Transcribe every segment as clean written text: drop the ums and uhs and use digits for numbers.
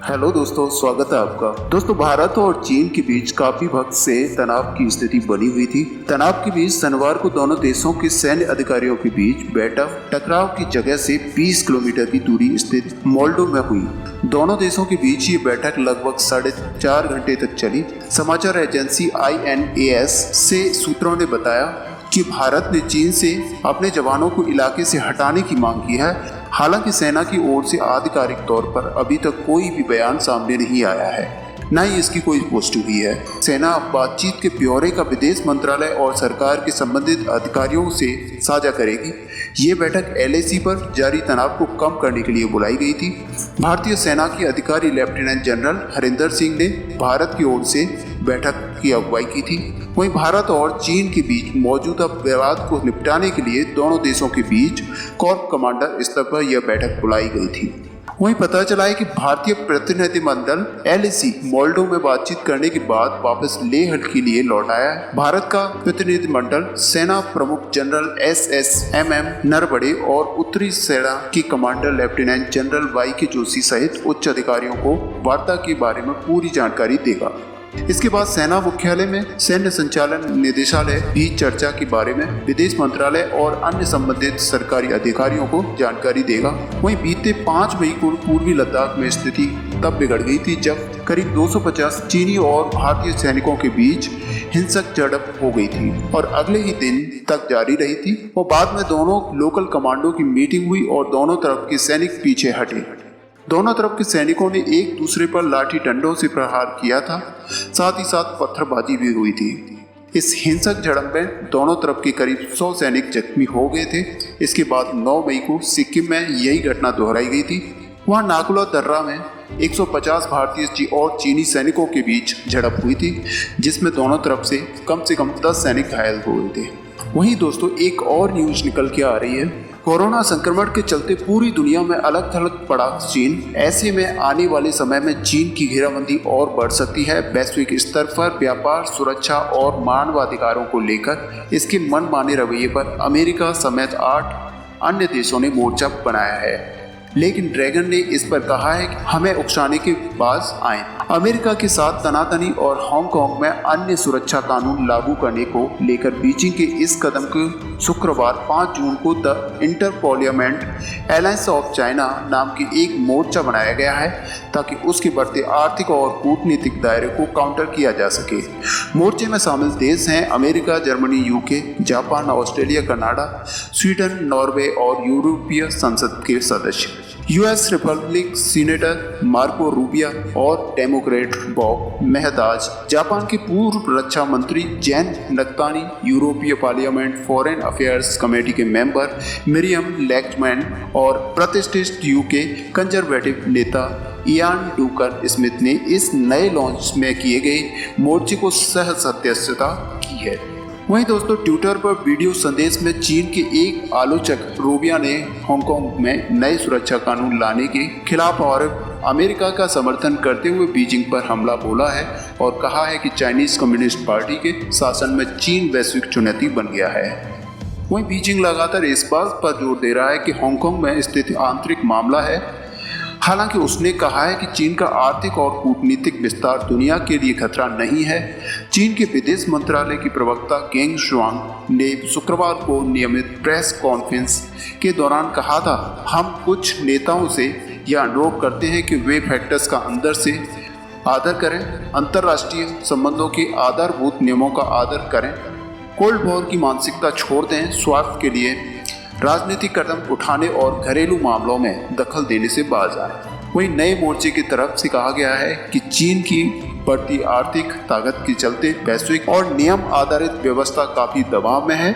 Hello दोस्तों, स्वागत है आपका। दोस्तों, भारत और चीन के बीच काफी वक्त से तनाव की स्थिति बनी हुई थी। तनाव के बीच शनिवार को दोनों देशों के सैन्य अधिकारियों के बीच बैठक टकराव की जगह से 20 किलोमीटर की दूरी स्थित मोल्डो में हुई। दोनों देशों के बीच ये बैठक लगभग 4.5 घंटे तक चली। समाचार एजेंसी INAS से सूत्रों ने बताया कि भारत ने चीन से अपने जवानों को इलाके से हटाने की मांग की है। हालांकि सेना की ओर से आधिकारिक तौर पर अभी तक कोई भी बयान सामने नहीं आया है, न ही इसकी कोई पुष्टि हुई है। सेना बातचीत के ब्यौरे का विदेश मंत्रालय और सरकार के संबंधित अधिकारियों से साझा करेगी। ये बैठक LAC पर जारी तनाव को कम करने के लिए बुलाई गई थी। भारतीय सेना के अधिकारी लेफ्टिनेंट जनरल हरिंदर सिंह ने भारत की ओर से बैठक की अगुवाई की थी। वहीं भारत और चीन के बीच मौजूदा विवाद को निपटाने के लिए दोनों देशों के बीच कॉर्प कमांडर स्तर पर यह बैठक बुलाई गई थी। वहीं पता चला है कि भारतीय प्रतिनिधिमंडल LAC मोल्डो में बातचीत करने के बाद वापस लेह के लिए लौट आया है। भारत का प्रतिनिधिमंडल सेना प्रमुख जनरल SSMM नरवणे और उत्तरी सेना की commander lieutenant general YK Joshi सहित उच्च अधिकारियों को वार्ता के बारे में पूरी जानकारी देगा। इसके बाद सेना मुख्यालय में सैन्य संचालन निदेशालय भी चर्चा के बारे में विदेश मंत्रालय और अन्य संबंधित सरकारी अधिकारियों को जानकारी देगा। वहीं बीते 5 मई को पूर्वी लद्दाख में स्थिति तब बिगड़ गई थी जब करीब 250 चीनी और भारतीय सैनिकों के बीच हिंसक झड़प हो गई थी और अगले ही दिन तक जारी रही थी। और बाद में दोनों लोकल कमांडो की मीटिंग हुई और दोनों तरफ के सैनिक पीछे हटे। दोनों तरफ के सैनिकों ने एक दूसरे पर लाठी डंडों से प्रहार किया था, साथ ही साथ पत्थरबाजी भी हुई थी। इस हिंसक झड़प में दोनों तरफ के करीब 100 सैनिक जख्मी हो गए थे। इसके बाद 9 मई को सिक्किम में यही घटना दोहराई गई थी। वहां नाकुला दर्रा में 150 भारतीय और चीनी सैनिकों के बीच झड़प हुई थी, जिसमें दोनों तरफ से कम 10 सैनिक घायल हुए थे। वहीं दोस्तों, एक और न्यूज निकल के आ रही है। कोरोना संक्रमण के चलते पूरी दुनिया में अलग थलग पड़ा चीन। ऐसे में आने वाले समय में चीन की घेराबंदी और बढ़ सकती है। वैश्विक स्तर पर व्यापार, सुरक्षा और मानवाधिकारों को लेकर इसके मनमाने रवैये पर अमेरिका समेत 8 अन्य देशों ने मोर्चा बनाया है। लेकिन ड्रैगन ने इस पर कहा है कि हमें उकसाने के पास आए। अमेरिका के साथ तनातनी और हांगकांग में अन्य सुरक्षा कानून लागू करने को लेकर बीजिंग के इस कदम को शुक्रवार 5 जून को the inter parliament alliance of China नाम की एक मोर्चा बनाया गया है, ताकि उसके बढ़ते आर्थिक और कूटनीतिक दायरे को काउंटर किया जा सके। मोर्चे में शामिल देश हैं America, Germany, UK, Japan, Australia, Canada, Sweden, Norway और यूरोपीय संसद के सदस्य। US Republic senator Marco rubia और डेमोक्रेट बॉब मेहताज, जापान के पूर्व रक्षा मंत्री जैन नक्तानी, यूरोपीय पार्लियामेंट फॉरेन अफेयर्स कमेटी के मेंबर मिरियम लेक्टमैन और प्रतिष्ठित UK कंजर्वेटिव नेता इयान डूकर स्मिथ ने इस नए लॉन्च में किए गए मोर्चे को सह सदस्यता की है। वहीं दोस्तों, ट्विटर पर वीडियो संदेश में चीन के एक आलोचक रूबिया ने हांगकांग में नए सुरक्षा कानून लाने के खिलाफ और अमेरिका का समर्थन करते हुए बीजिंग पर हमला बोला है और कहा है कि चाइनीज कम्युनिस्ट पार्टी के शासन में चीन वैश्विक चुनौती बन गया है। वहीं बीजिंग लगातार इस बात पर जोर दे रहा है कि हांगकांग में स्थित आंतरिक मामला है। हालांकि उसने कहा है कि चीन का आर्थिक और कूटनीतिक विस्तार दुनिया के लिए खतरा नहीं है। चीन के विदेश मंत्रालय की प्रवक्ता गेंग शुआंग ने शुक्रवार को नियमित प्रेस कॉन्फ्रेंस के दौरान कहा था, हम कुछ नेताओं से यह अनुरोध करते हैं कि वे फैक्टर्स का अंदर से आदर करें, अंतर्राष्ट्रीय संबंधों के आधारभूत नियमों का आदर करें, कोल्ड वॉर की मानसिकता छोड़ दें, स्वार्थ के लिए राजनीतिक कदम उठाने और घरेलू मामलों में दखल देने से बाज आए। वहीं नए मोर्चे की तरफ से कहा गया है कि चीन की बढ़ती आर्थिक ताकत के चलते वैश्विक और नियम आधारित व्यवस्था काफी दबाव में है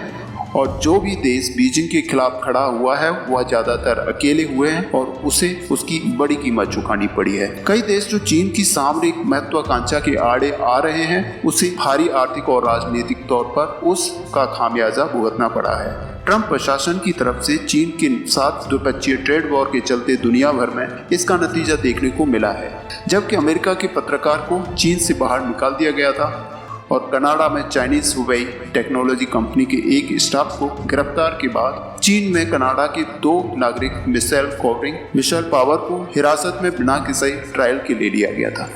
और जो भी देश बीजिंग के खिलाफ खड़ा हुआ है वह ज्यादातर अकेले हुए हैं और उसे उसकी बड़ी कीमत चुकानी पड़ी है। कई देश जो चीन की सामरिक महत्वाकांक्षा के आड़े आ रहे हैं, उसे भारी आर्थिक और राजनीतिक तौर पर उसका खामियाजा भुगतना पड़ा है। ट्रंप प्रशासन की तरफ से चीन के साथ द्विपक्षीय ट्रेड वॉर के चलते दुनिया भर में इसका नतीजा देखने को मिला है। जबकि अमेरिका के पत्रकार को चीन से बाहर निकाल दिया गया था और कनाडा में चाइनीज हुवेई टेक्नोलॉजी कंपनी के एक स्टाफ को गिरफ्तार के बाद चीन में कनाडा के 2 नागरिक मिशेल कोवरिंग, मिशेल पावर को हिरासत में बिना किसी ट्रायल के ले लिया गया था।